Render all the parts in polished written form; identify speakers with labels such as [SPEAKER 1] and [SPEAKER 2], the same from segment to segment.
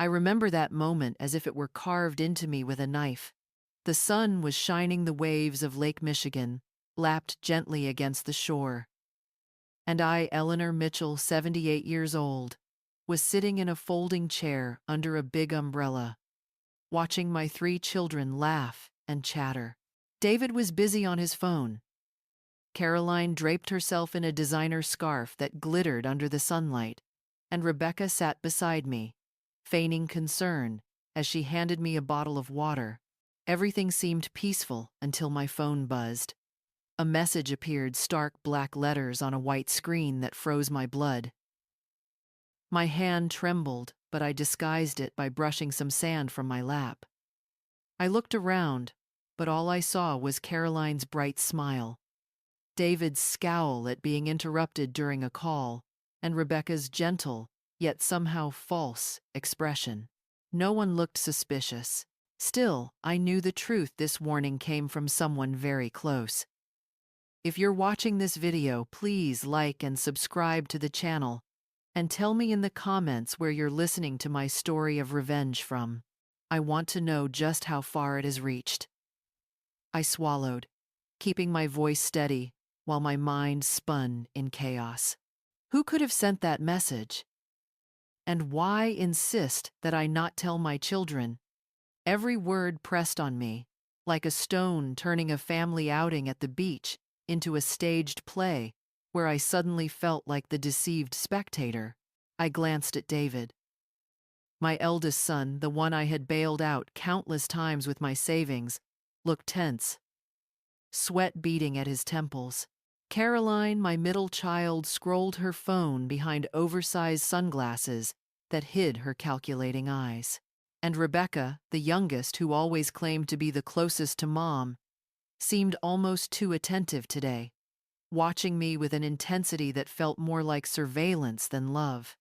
[SPEAKER 1] I remember that moment as if it were carved into me with a knife. The sun was shining the waves of Lake Michigan, lapped gently against the shore. And I, Eleanor Mitchell, 78 years old, was sitting in a folding chair under a big umbrella, watching my 3 children laugh and chatter. David was busy on his phone. Caroline draped herself in a designer scarf that glittered under the sunlight, and Rebecca sat beside me, feigning concern as she handed me a bottle of water. Everything seemed peaceful until my phone buzzed. A message appeared, stark black letters on a white screen that froze my blood. My hand trembled, but I disguised it by brushing some sand from my lap. I looked around, but all I saw was Caroline's bright smile, David's scowl at being interrupted during a call, and Rebecca's gentle, yet somehow false, expression. No one looked suspicious. Still, I knew the truth. This warning came from someone very close. If you're watching this video, please like and subscribe to the channel, and tell me in the comments where you're listening to my story of revenge from. I want to know just how far it has reached. I swallowed, keeping my voice steady while my mind spun in chaos. Who could have sent that message? And why insist that I not tell my children? Every word pressed on me, like a stone turning a family outing at the beach into a staged play where I suddenly felt like the deceived spectator. I glanced at David. My eldest son, the one I had bailed out countless times with my savings, looked tense, sweat beading at his temples. Caroline, my middle child, scrolled her phone behind oversized sunglasses that hid her calculating eyes. And Rebecca, the youngest, who always claimed to be the closest to Mom, seemed almost too attentive today, watching me with an intensity that felt more like surveillance than love.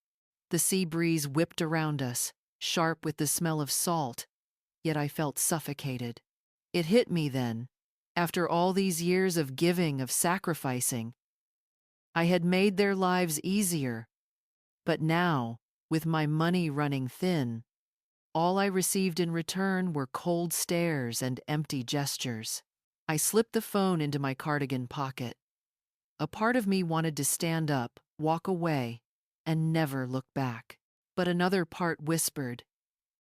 [SPEAKER 1] The sea breeze whipped around us, sharp with the smell of salt, yet I felt suffocated. It hit me then. After all these years of giving, of sacrificing, I had made their lives easier. But now, with my money running thin, all I received in return were cold stares and empty gestures. I slipped the phone into my cardigan pocket. A part of me wanted to stand up, walk away, and never look back. But another part whispered,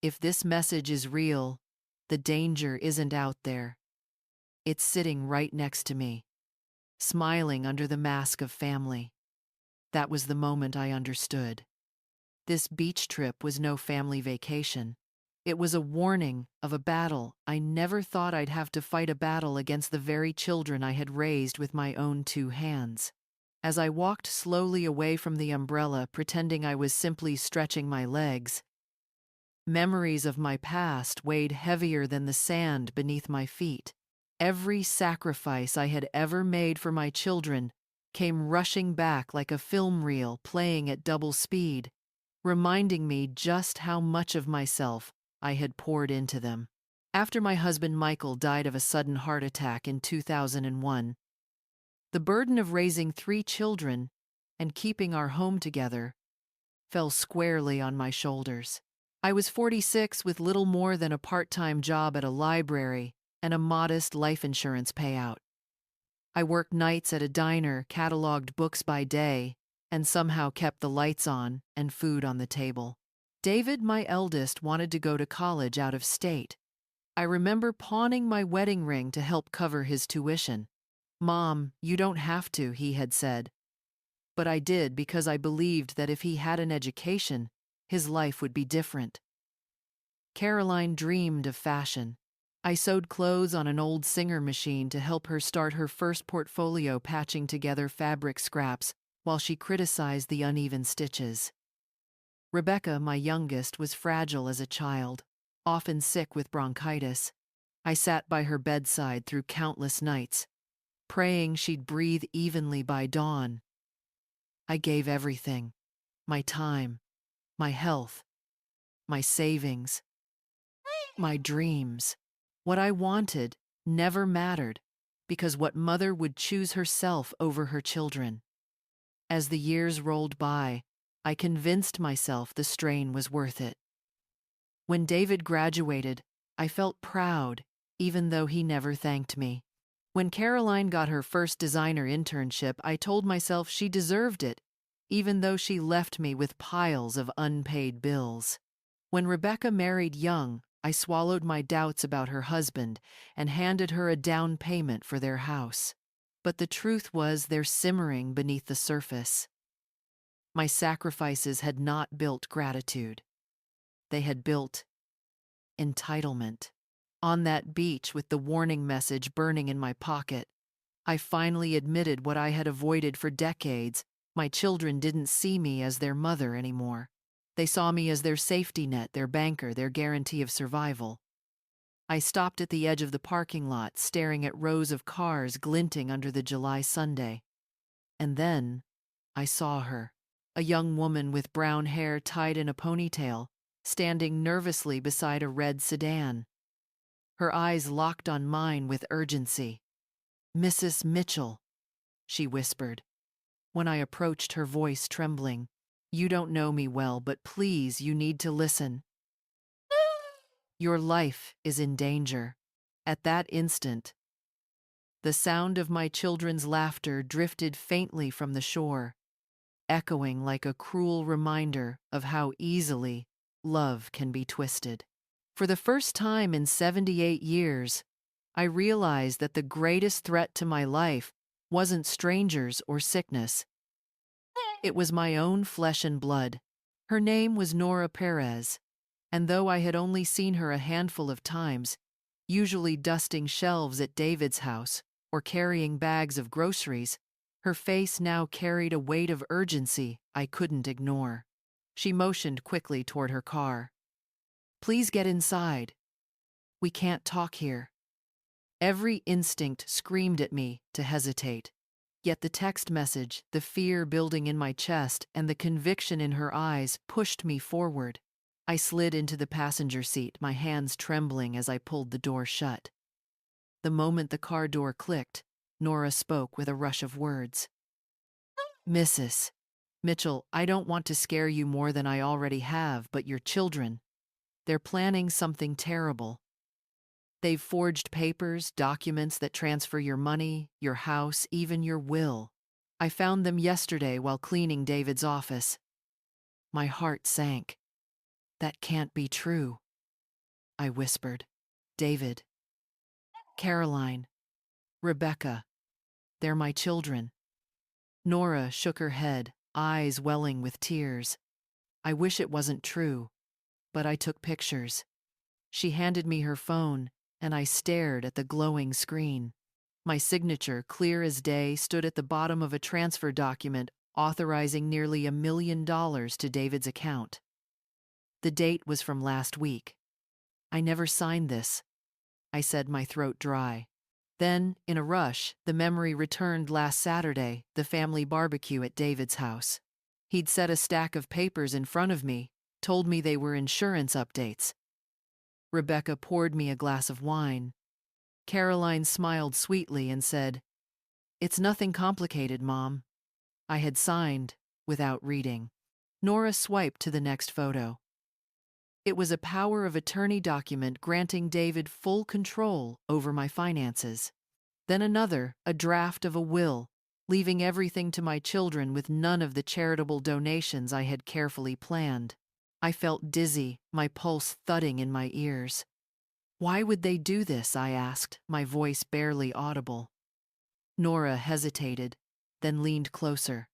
[SPEAKER 1] if this message is real, the danger isn't out there. It's sitting right next to me, smiling under the mask of family. That was the moment I understood. This beach trip was no family vacation. It was a warning of a battle. I never thought I'd have to fight a battle against the very children I had raised with my own 2 hands. As I walked slowly away from the umbrella, pretending I was simply stretching my legs, memories of my past weighed heavier than the sand beneath my feet. Every sacrifice I had ever made for my children came rushing back like a film reel playing at double speed, reminding me just how much of myself I had poured into them. After my husband Michael died of a sudden heart attack in 2001, the burden of raising 3 children and keeping our home together fell squarely on my shoulders. I was 46 with little more than a part-time job at a library and a modest life insurance payout. I worked nights at a diner, cataloged books by day, and somehow kept the lights on and food on the table. David, my eldest, wanted to go to college out of state. I remember pawning my wedding ring to help cover his tuition. Mom, you don't have to, he had said. But I did because I believed that if he had an education, his life would be different. Caroline dreamed of fashion. I sewed clothes on an old Singer machine to help her start her first portfolio, patching together fabric scraps while she criticized the uneven stitches. Rebecca, my youngest, was fragile as a child, often sick with bronchitis. I sat by her bedside through countless nights, praying she'd breathe evenly by dawn. I gave everything, my time, my health, my savings, my dreams. What I wanted never mattered, because what mother would choose herself over her children? As the years rolled by, I convinced myself the strain was worth it. When David graduated, I felt proud, even though he never thanked me. When Caroline got her first designer internship, I told myself she deserved it, even though she left me with piles of unpaid bills. When Rebecca married young, I swallowed my doubts about her husband and handed her a down payment for their house. But the truth was they're simmering beneath the surface. My sacrifices had not built gratitude. They had built entitlement. On that beach with the warning message burning in my pocket, I finally admitted what I had avoided for decades. My children didn't see me as their mother anymore. They saw me as their safety net, their banker, their guarantee of survival. I stopped at the edge of the parking lot, staring at rows of cars glinting under the July Sunday. And then I saw her, a young woman with brown hair tied in a ponytail, standing nervously beside a red sedan. Her eyes locked on mine with urgency. "Mrs. Mitchell," she whispered. When I approached, her voice trembling, "You don't know me well, but please, you need to listen. Your life is in danger." At that instant, the sound of my children's laughter drifted faintly from the shore, echoing like a cruel reminder of how easily love can be twisted. For the first time in 78 years, I realized that the greatest threat to my life wasn't strangers or sickness. It was my own flesh and blood. Her name was Nora Perez, and though I had only seen her a handful of times, usually dusting shelves at David's house or carrying bags of groceries, her face now carried a weight of urgency I couldn't ignore. She motioned quickly toward her car. "Please get inside. We can't talk here." Every instinct screamed at me to hesitate. Yet the text message, the fear building in my chest, and the conviction in her eyes pushed me forward. I slid into the passenger seat, my hands trembling as I pulled the door shut. The moment the car door clicked, Nora spoke with a rush of words. "Mrs. Mitchell, I don't want to scare you more than I already have, but your children, they're planning something terrible. They've forged papers, documents that transfer your money, your house, even your will. I found them yesterday while cleaning David's office." My heart sank. "That can't be true," I whispered. "David, Caroline, Rebecca, they're my children." Nora shook her head, eyes welling with tears. "I wish it wasn't true, but I took pictures." She handed me her phone, and I stared at the glowing screen. My signature, clear as day, stood at the bottom of a transfer document authorizing nearly $1 million to David's account. The date was from last week. "I never signed this," I said, my throat dry. Then, in a rush, the memory returned last Saturday, the family barbecue at David's house. He'd set a stack of papers in front of me, told me they were insurance updates. Rebecca poured me a glass of wine. Caroline smiled sweetly and said, "It's nothing complicated, Mom." I had signed without reading. Nora swiped to the next photo. It was a power of attorney document granting David full control over my finances. Then another, a draft of a will, leaving everything to my children with none of the charitable donations I had carefully planned. I felt dizzy, my pulse thudding in my ears. "Why would they do this?" I asked, my voice barely audible. Nora hesitated, then leaned closer.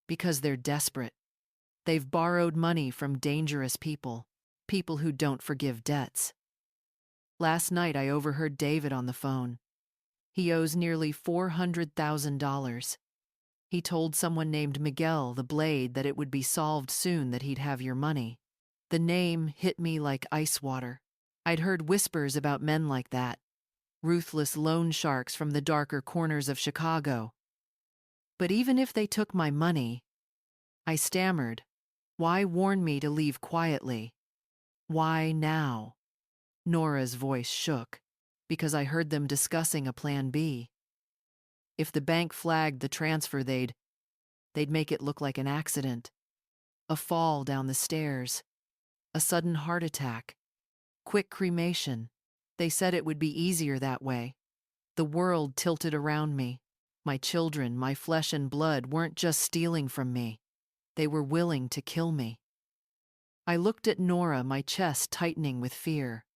[SPEAKER 1] "Because they're desperate. They've borrowed money from dangerous people, people who don't forgive debts." Last night I overheard David on the phone. He owes nearly $400,000. He told someone named Miguel, the Blade, that it would be solved soon, that he'd have your money. The name hit me like ice water. I'd heard whispers about men like that, ruthless loan sharks from the darker corners of Chicago. But even if they took my money, I stammered, why warn me to leave quietly? Why now? Nora's voice shook, because I heard them discussing a plan B. If the bank flagged the transfer, they'd make it look like an accident. A fall down the stairs. A sudden heart attack. quick cremation. They said it would be easier that way. The world tilted around me. My children, my flesh and blood, weren't just stealing from me. They were willing to kill me. I looked at Nora, my chest tightening with fear.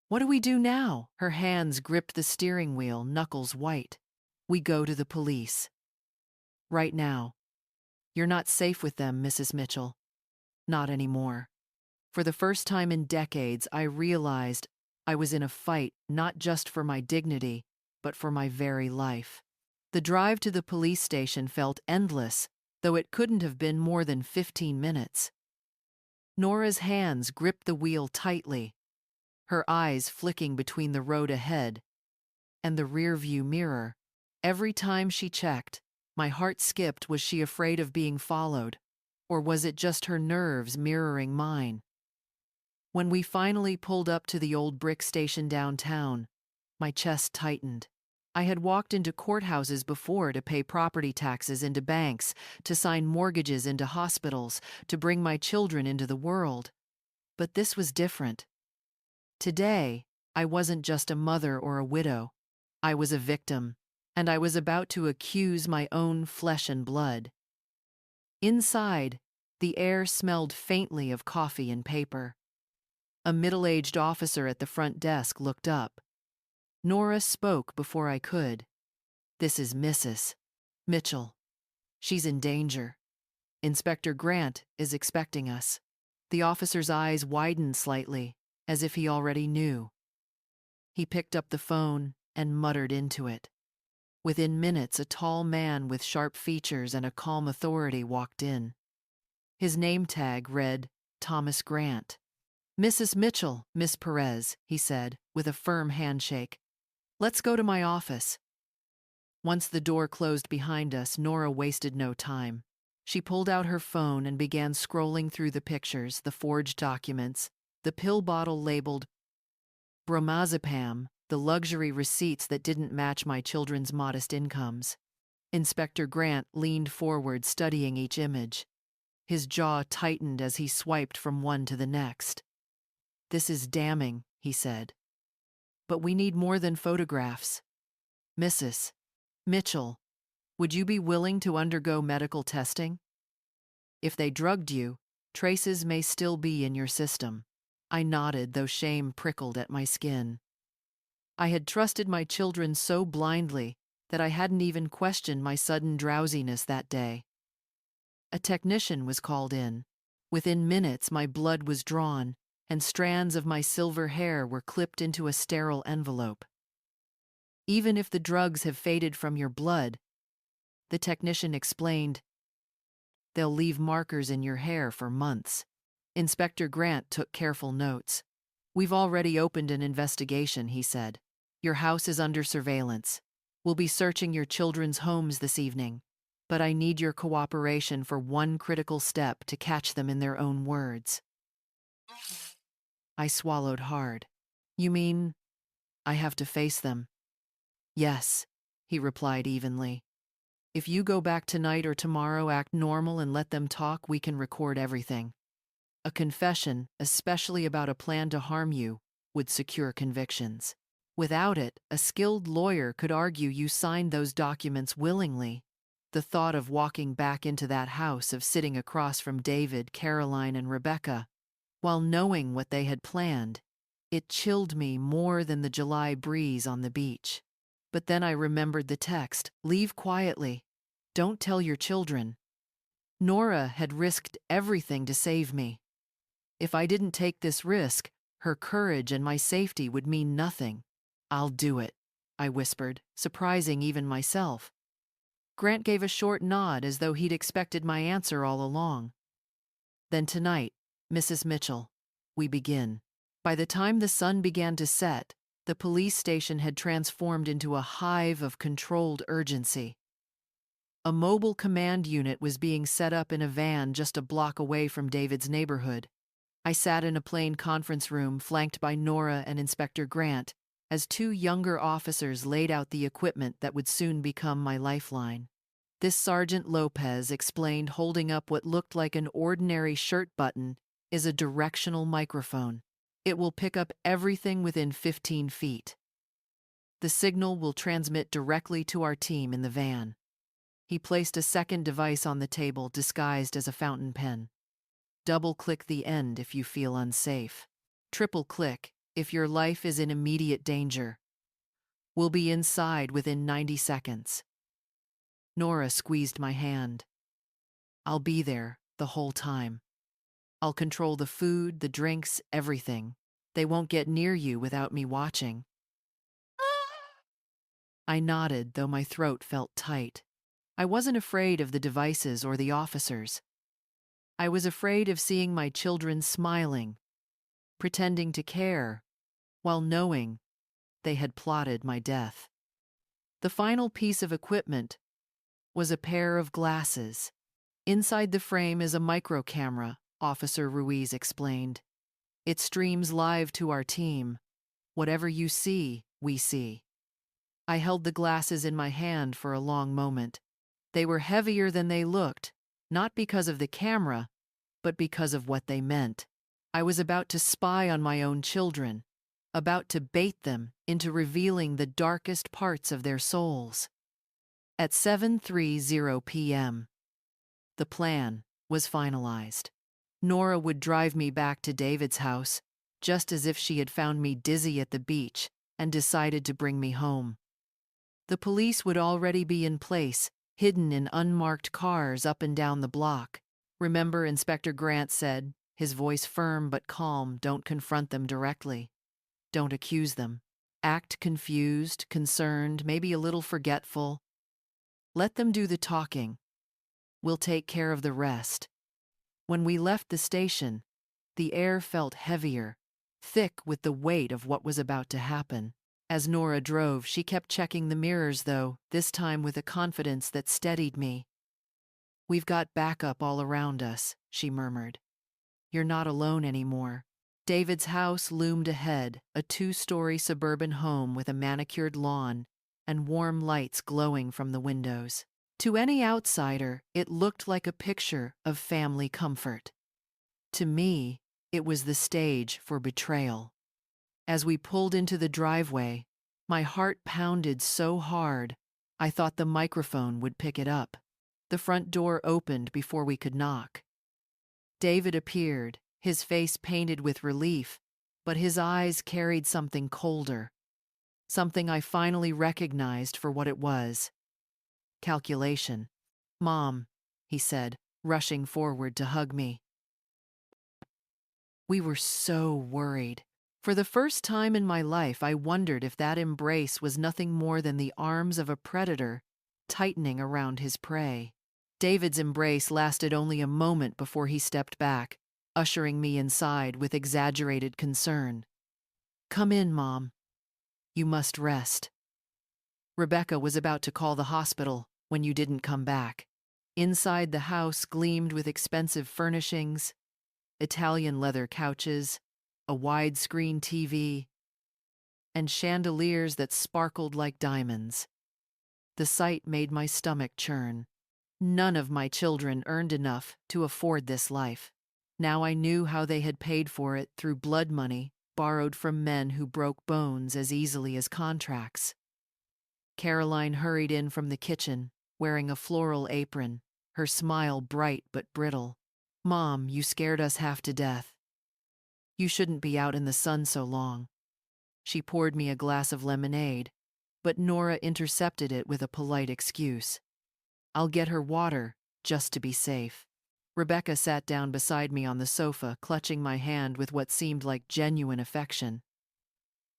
[SPEAKER 1] What do we do now? Her hands gripped the steering wheel, knuckles white. We go to the police. Right now. You're not safe with them, Mrs. Mitchell. Not anymore. For the first time in decades, I realized I was in a fight not just for my dignity, but for my very life. The drive to the police station felt endless, though it couldn't have been more than 15 minutes. Nora's hands gripped the wheel tightly, her eyes flicking between the road ahead and the rearview mirror. Every time she checked, my heart skipped. Was she afraid of being followed? Or was it just her nerves mirroring mine? When we finally pulled up to the old brick station downtown, my chest tightened. I had walked into courthouses before to pay property taxes into banks, to sign mortgages into hospitals, to bring my children into the world. But this was different. Today, I wasn't just a mother or a widow. I was a victim, and I was about to accuse my own flesh and blood. Inside, the air smelled faintly of coffee and paper. A middle-aged officer at the front desk looked up. Nora spoke before I could. This is Mrs. Mitchell. She's in danger. Inspector Grant is expecting us. The officer's eyes widened slightly, as if he already knew. He picked up the phone and muttered into it. Within minutes, a tall man with sharp features and a calm authority walked in. His name tag read Thomas Grant. Mrs. Mitchell, Miss Perez, he said, with a firm handshake. Let's go to my office. Once the door closed behind us, Nora wasted no time. She pulled out her phone and began scrolling through the pictures, the forged documents, the pill bottle labeled bromazepam, the luxury receipts that didn't match my children's modest incomes. Inspector Grant leaned forward, studying each image. His jaw tightened as he swiped from one to the next. This is damning, he said. But we need more than photographs. Mrs. Mitchell, would you be willing to undergo medical testing? If they drugged you, traces may still be in your system. I nodded, though shame prickled at my skin. I had trusted my children so blindly that I hadn't even questioned my sudden drowsiness that day. A technician was called in. Within minutes, my blood was drawn, and strands of my silver hair were clipped into a sterile envelope. Even if the drugs have faded from your blood, the technician explained, they'll leave markers in your hair for months. Inspector Grant took careful notes. We've already opened an investigation, he said. Your house is under surveillance. We'll be searching your children's homes this evening, but I need your cooperation for one critical step to catch them in their own words. I swallowed hard. You mean I have to face them? Yes, he replied evenly. If you go back tonight or tomorrow, act normal and let them talk, we can record everything. A confession, especially about a plan to harm you, would secure convictions. Without it, a skilled lawyer could argue you signed those documents willingly. The thought of walking back into that house, of sitting across from David, Caroline, and Rebecca, while knowing what they had planned, it chilled me more than the July breeze on the beach. But then I remembered the text, leave quietly. Don't tell your children. Nora had risked everything to save me. If I didn't take this risk, her courage and my safety would mean nothing. I'll do it, I whispered, surprising even myself. Grant gave a short nod as though he'd expected my answer all along. Then tonight, Mrs. Mitchell, we begin. By the time the sun began to set, the police station had transformed into a hive of controlled urgency. A mobile command unit was being set up in a van just a block away from David's neighborhood. I sat in a plain conference room flanked by Nora and Inspector Grant as two younger officers laid out the equipment that would soon become my lifeline. This Sergeant Lopez explained, holding up what looked like an ordinary shirt button is a directional microphone. It will pick up everything within 15 feet. The signal will transmit directly to our team in the van. He placed a second device on the table disguised as a fountain pen. Double-click the end if you feel unsafe. Triple-click if your life is in immediate danger. We'll be inside within 90 seconds. Nora squeezed my hand. I'll be there the whole time. I'll control the food, the drinks, everything. They won't get near you without me watching. I nodded, though my throat felt tight. I wasn't afraid of the devices or the officers. I was afraid of seeing my children smiling, pretending to care, while knowing they had plotted my death. The final piece of equipment was a pair of glasses. Inside the frame is a micro camera, Officer Ruiz explained. It streams live to our team. Whatever you see, we see. I held the glasses in my hand for a long moment. They were heavier than they looked, not because of the camera, but because of what they meant. I was about to spy on my own children, about to bait them into revealing the darkest parts of their souls. At 7:30 p.m., the plan was finalized. Nora would drive me back to David's house, just as if she had found me dizzy at the beach and decided to bring me home. The police would already be in place, hidden in unmarked cars up and down the block. Remember, Inspector Grant said, his voice firm but calm, don't confront them directly. Don't accuse them. Act confused, concerned, maybe a little forgetful. Let them do the talking. We'll take care of the rest. When we left the station, the air felt heavier, thick with the weight of what was about to happen. As Nora drove, she kept checking the mirrors, though, this time with a confidence that steadied me. We've got backup all around us, she murmured. You're not alone anymore. David's house loomed ahead, a 2-story suburban home with a manicured lawn and warm lights glowing from the windows. To any outsider, it looked like a picture of family comfort. To me, it was the stage for betrayal. As we pulled into the driveway, my heart pounded so hard, I thought the microphone would pick it up. The front door opened before we could knock. David appeared, his face painted with relief, but his eyes carried something colder, something I finally recognized for what it was. Calculation. Mom, he said, rushing forward to hug me. We were so worried. For the first time in my life, I wondered if that embrace was nothing more than the arms of a predator tightening around his prey. David's embrace lasted only a moment before he stepped back, ushering me inside with exaggerated concern. Come in, Mom. You must rest. Rebecca was about to call the hospital when you didn't come back. Inside the house gleamed with expensive furnishings, Italian leather couches, a widescreen TV, and chandeliers that sparkled like diamonds. The sight made my stomach churn. None of my children earned enough to afford this life. Now I knew how they had paid for it through blood money borrowed from men who broke bones as easily as contracts. Caroline hurried in from the kitchen, wearing a floral apron, her smile bright but brittle. Mom, you scared us half to death. You shouldn't be out in the sun so long. She poured me a glass of lemonade, but Nora intercepted it with a polite excuse. I'll get her water, just to be safe. Rebecca sat down beside me on the sofa, clutching my hand with what seemed like genuine affection.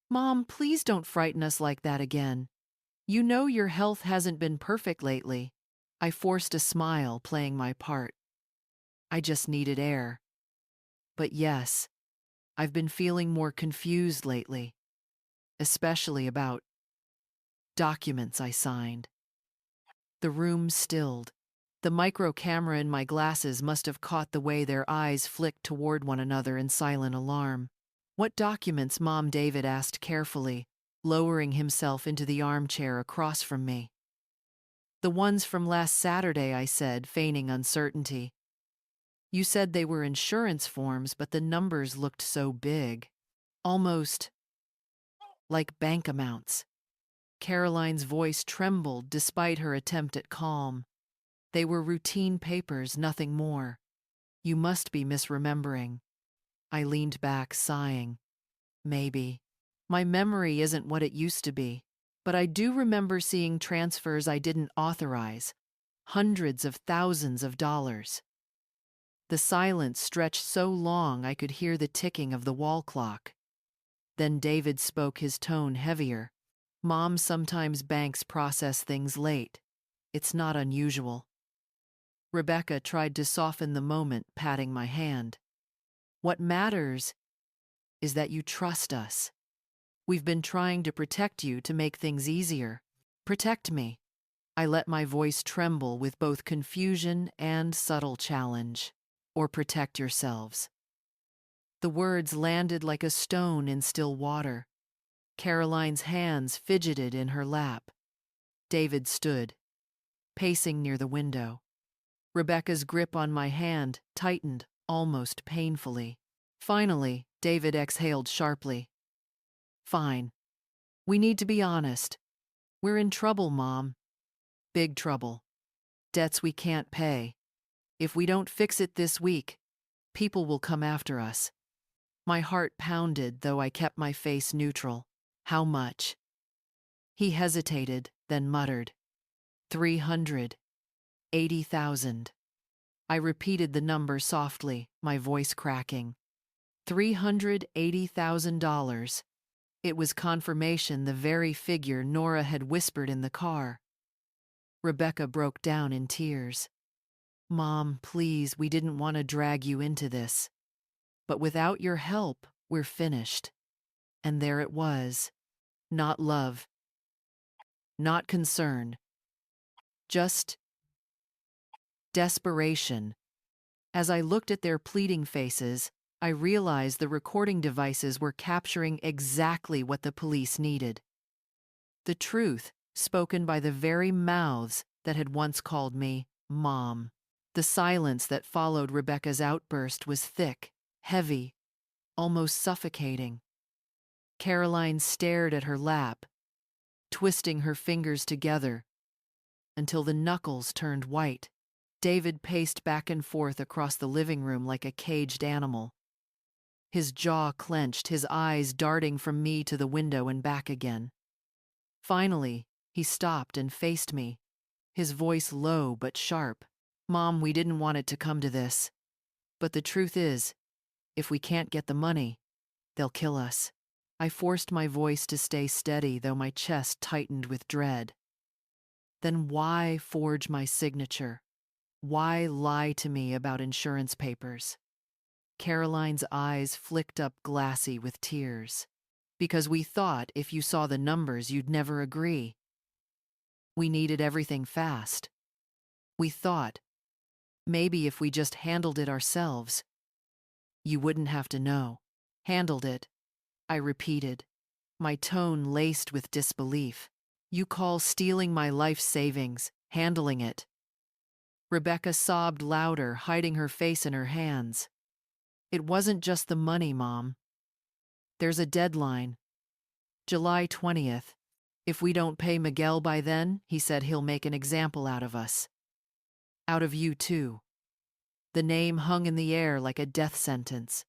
[SPEAKER 1] Mom, please don't frighten us like that again. You know your health hasn't been perfect lately. I forced a smile, playing my part. I just needed air. But yes, I've been feeling more confused lately, especially about documents I signed. The room stilled. The micro camera in my glasses must have caught the way their eyes flicked toward one another in silent alarm. What documents? Mom, David asked carefully, lowering himself into the armchair across from me. The ones from last Saturday, I said, feigning uncertainty. You said they were insurance forms, but the numbers looked so big. almost like bank amounts. Caroline's voice trembled despite her attempt at calm. They were routine papers, nothing more. You must be misremembering. I leaned back, sighing. Maybe. My memory isn't what it used to be, but I do remember seeing transfers I didn't authorize. Hundreds of thousands of dollars. The silence stretched so long I could hear the ticking of the wall clock. Then David spoke, his tone heavier. Mom, sometimes banks process things late. It's not unusual. Rebecca tried to soften the moment, patting my hand. What matters is that you trust us. We've been trying to protect you, to make things easier. Protect me. I let my voice tremble with both confusion and subtle challenge. Or protect yourselves. The words landed like a stone in still water. Caroline's hands fidgeted in her lap. David stood, pacing near the window. Rebecca's grip on my hand tightened, almost painfully. Finally, David exhaled sharply. Fine. We need to be honest. We're in trouble, Mom. Big trouble. Debts we can't pay. If we don't fix it this week, people will come after us. My heart pounded, though I kept my face neutral. How much? He hesitated, then muttered. 380,000. I repeated the number softly, my voice cracking. $380,000. It was confirmation, the very figure Nora had whispered in the car. Rebecca broke down in tears. Mom, please, we didn't want to drag you into this. But without your help, we're finished. And there it was. Not love. Not concern. Just desperation. As I looked at their pleading faces, I realized the recording devices were capturing exactly what the police needed. The truth, spoken by the very mouths that had once called me Mom. The silence that followed Rebecca's outburst was thick, heavy, almost suffocating. Caroline stared at her lap, twisting her fingers together until the knuckles turned white. David paced back and forth across the living room like a caged animal. His jaw clenched, his eyes darting from me to the window and back again. Finally, he stopped and faced me, his voice low but sharp. Mom, we didn't want it to come to this. But the truth is, if we can't get the money, they'll kill us. I forced my voice to stay steady, though my chest tightened with dread. Then why forge my signature? Why lie to me about insurance papers? Caroline's eyes flicked up glassy with tears. Because we thought if you saw the numbers, you'd never agree. We needed everything fast. We thought, maybe if we just handled it ourselves, you wouldn't have to know. Handled it, I repeated, my tone laced with disbelief. You call stealing my life savings handling it? Rebecca sobbed louder, hiding her face in her hands. It wasn't just the money, Mom. There's a deadline. July 20th. If we don't pay Miguel by then, he said he'll make an example out of us. Out of you, too. The name hung in the air like a death sentence.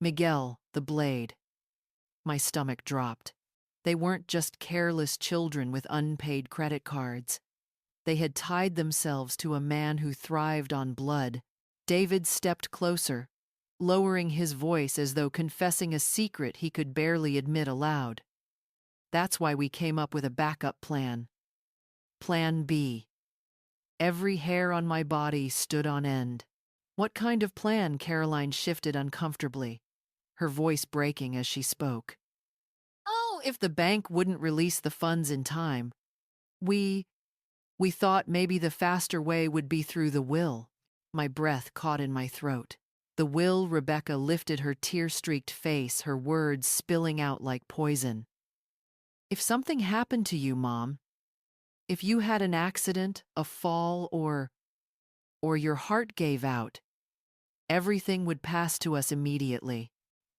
[SPEAKER 1] Miguel, the Blade. My stomach dropped. They weren't just careless children with unpaid credit cards. They had tied themselves to a man who thrived on blood. David stepped closer, lowering his voice as though confessing a secret he could barely admit aloud. That's why we came up with a backup plan. Plan B. Every hair on my body stood on end. What kind of plan? Caroline shifted uncomfortably, her voice breaking as she spoke. Oh, if the bank wouldn't release the funds in time. We thought maybe the faster way would be through the will. My breath caught in my throat. The will. Rebecca lifted her tear-streaked face, her words spilling out like poison. If something happened to you, Mom, if you had an accident, a fall, or your heart gave out, everything would pass to us immediately.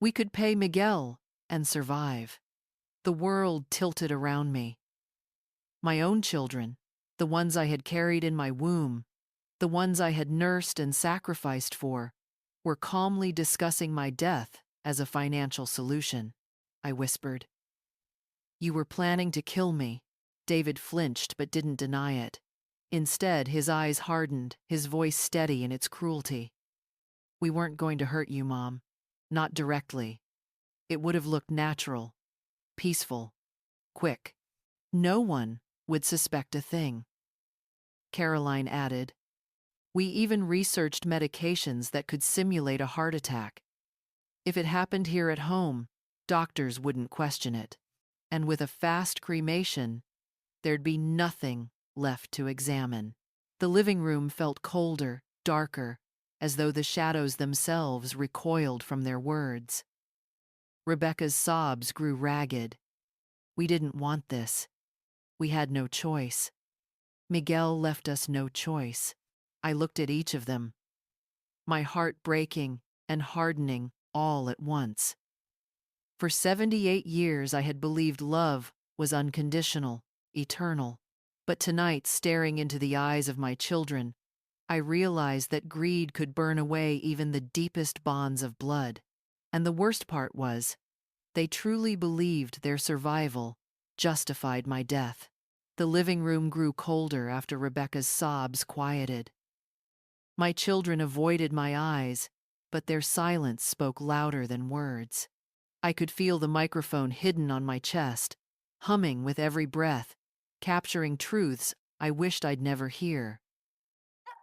[SPEAKER 1] We could pay Miguel, and survive. The world tilted around me. My own children, the ones I had carried in my womb, the ones I had nursed and sacrificed for, were calmly discussing my death as a financial solution. I whispered. You were planning to kill me. David flinched but didn't deny it. Instead, his eyes hardened, his voice steady in its cruelty. We weren't going to hurt you, Mom. Not directly. It would have looked natural, peaceful, quick. No one would suspect a thing. Caroline added, we even researched medications that could simulate a heart attack. If it happened here at home, doctors wouldn't question it. And with a fast cremation, there'd be nothing left to examine. The living room felt colder, darker, as though the shadows themselves recoiled from their words. Rebecca's sobs grew ragged. We didn't want this. We had no choice. Miguel left us no choice. I looked at each of them, my heart breaking and hardening all at once. For 78 years I had believed love was unconditional, eternal. But tonight, staring into the eyes of my children, I realized that greed could burn away even the deepest bonds of blood. And the worst part was, they truly believed their survival justified my death. The living room grew colder after Rebecca's sobs quieted. My children avoided my eyes, but their silence spoke louder than words. I could feel the microphone hidden on my chest, humming with every breath, capturing truths I wished I'd never hear.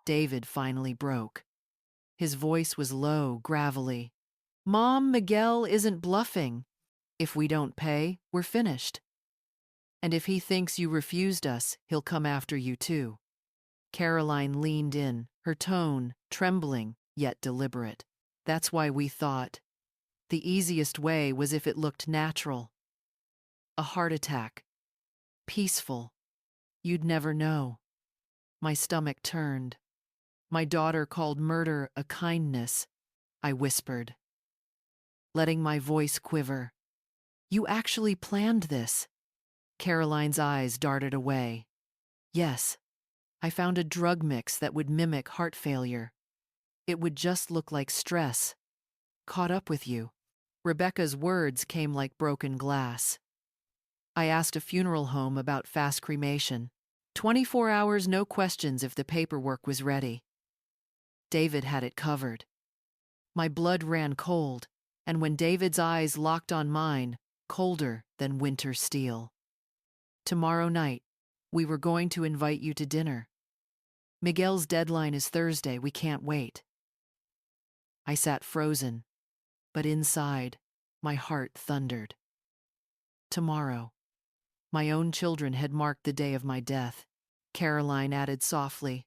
[SPEAKER 1] David finally broke. His voice was low, gravelly. Mom, Miguel isn't bluffing. If we don't pay, we're finished. And if he thinks you refused us, he'll come after you too. Caroline leaned in, her tone trembling yet deliberate. That's why we thought the easiest way was if it looked natural. A heart attack. Peaceful. You'd never know. My stomach turned. My daughter called murder a kindness, I whispered, letting my voice quiver. You actually planned this. Caroline's eyes darted away. Yes, I found a drug mix that would mimic heart failure. It would just look like stress. Caught up with you. Rebecca's words came like broken glass. I asked a funeral home about fast cremation. 24 hours, no questions if the paperwork was ready. David had it covered. My blood ran cold, and when David's eyes locked on mine, colder than winter steel. Tomorrow night, we were going to invite you to dinner. Miguel's deadline is Thursday, we can't wait. I sat frozen, but inside, my heart thundered. Tomorrow. My own children had marked the day of my death. Caroline added softly,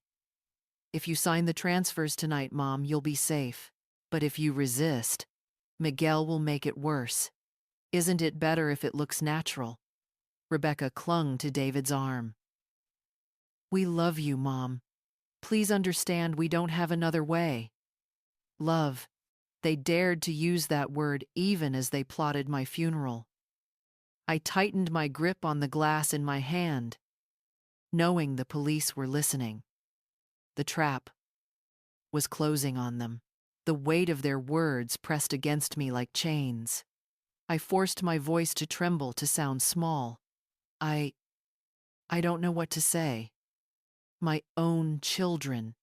[SPEAKER 1] if you sign the transfers tonight, Mom, you'll be safe. But if you resist, Miguel will make it worse. Isn't it better if it looks natural? Rebecca clung to David's arm. We love you, Mom. Please understand we don't have another way. Love. They dared to use that word even as they plotted my funeral. I tightened my grip on the glass in my hand, knowing the police were listening. The trap was closing on them. The weight of their words pressed against me like chains. I forced my voice to tremble, to sound small. I don't know what to say. My own children.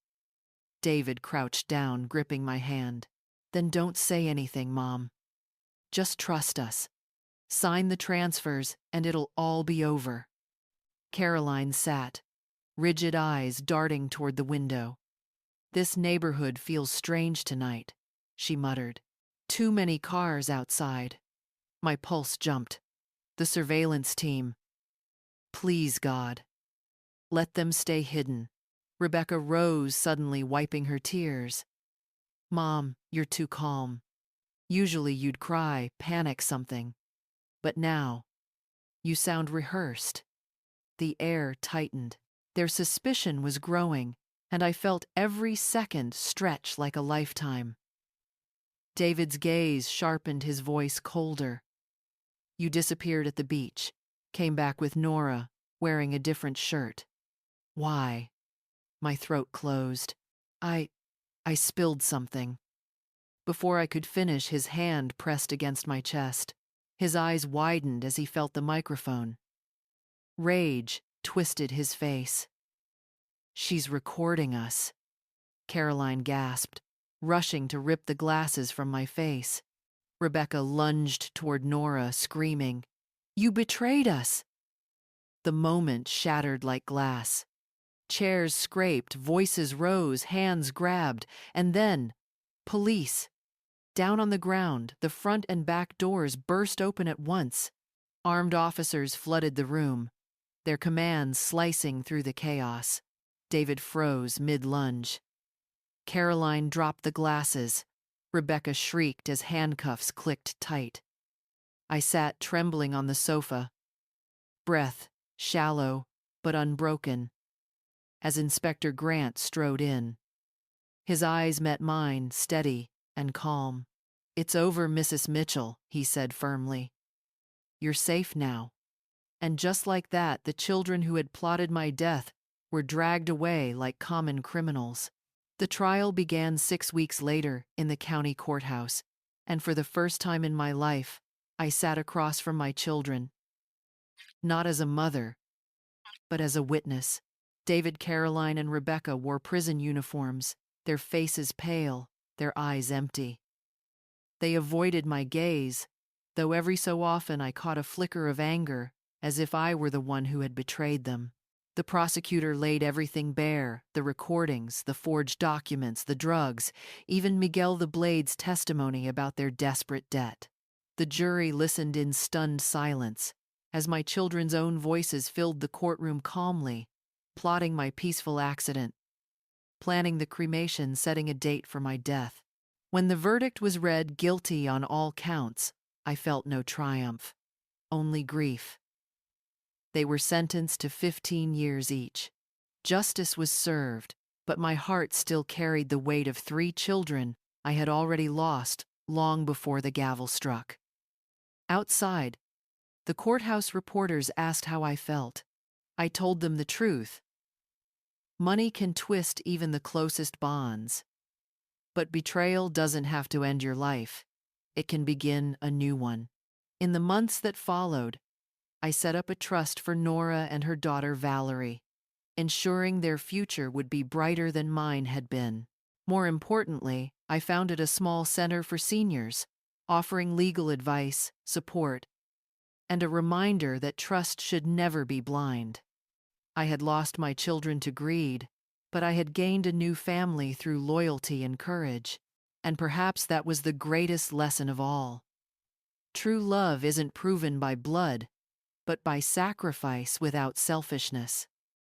[SPEAKER 1] David crouched down, gripping my hand. Then don't say anything, Mom. Just trust us. Sign the transfers, and it'll all be over. Caroline sat, rigid eyes darting toward the window. This neighborhood feels strange tonight, she muttered. Too many cars outside. My pulse jumped. The surveillance team. Please, God. Let them stay hidden. Rebecca rose suddenly, wiping her tears. Mom, you're too calm. Usually you'd cry, panic something. But now, you sound rehearsed. The air tightened. Their suspicion was growing, and I felt every second stretch like a lifetime. David's gaze sharpened, his voice colder. You disappeared at the beach, came back with Nora, wearing a different shirt. Why? My throat closed. I spilled something. Before I could finish, his hand pressed against my chest. His eyes widened as he felt the microphone. Rage twisted his face. She's recording us, Caroline gasped, rushing to rip the glasses from my face. Rebecca lunged toward Nora, screaming, "You betrayed us!" The moment shattered like glass. Chairs scraped, voices rose, hands grabbed, and then, police. Down on the ground, the front and back doors burst open at once. Armed officers flooded the room, their commands slicing through the chaos. David froze mid-lunge. Caroline dropped the glasses. Rebecca shrieked as handcuffs clicked tight. I sat trembling on the sofa, breath shallow but unbroken, as Inspector Grant strode in. His eyes met mine, steady and calm. "It's over, Mrs. Mitchell," he said firmly. "You're safe now." And just like that, the children who had plotted my death were dragged away like common criminals. The trial began 6 weeks later in the county courthouse, and for the first time in my life, I sat across from my children. Not as a mother, but as a witness. David, Caroline, and Rebecca wore prison uniforms, their faces pale, their eyes empty. They avoided my gaze, though every so often I caught a flicker of anger, as if I were the one who had betrayed them. The prosecutor laid everything bare, the recordings, the forged documents, the drugs, even Miguel the Blade's testimony about their desperate debt. The jury listened in stunned silence, as my children's own voices filled the courtroom calmly, plotting my peaceful accident, planning the cremation, setting a date for my death. When the verdict was read guilty on all counts, I felt no triumph, only grief. They were sentenced to 15 years each. Justice was served, but my heart still carried the weight of 3 children I had already lost long before the gavel struck. Outside, the courthouse reporters asked how I felt. I told them the truth. Money can twist even the closest bonds. But betrayal doesn't have to end your life. It can begin a new one. In the months that followed, I set up a trust for Nora and her daughter Valerie, ensuring their future would be brighter than mine had been. More importantly, I founded a small center for seniors, offering legal advice, support, and a reminder that trust should never be blind. I had lost my children to greed, but I had gained a new family through loyalty and courage, and perhaps that was the greatest lesson of all. True love isn't proven by blood, but by sacrifice without selfishness.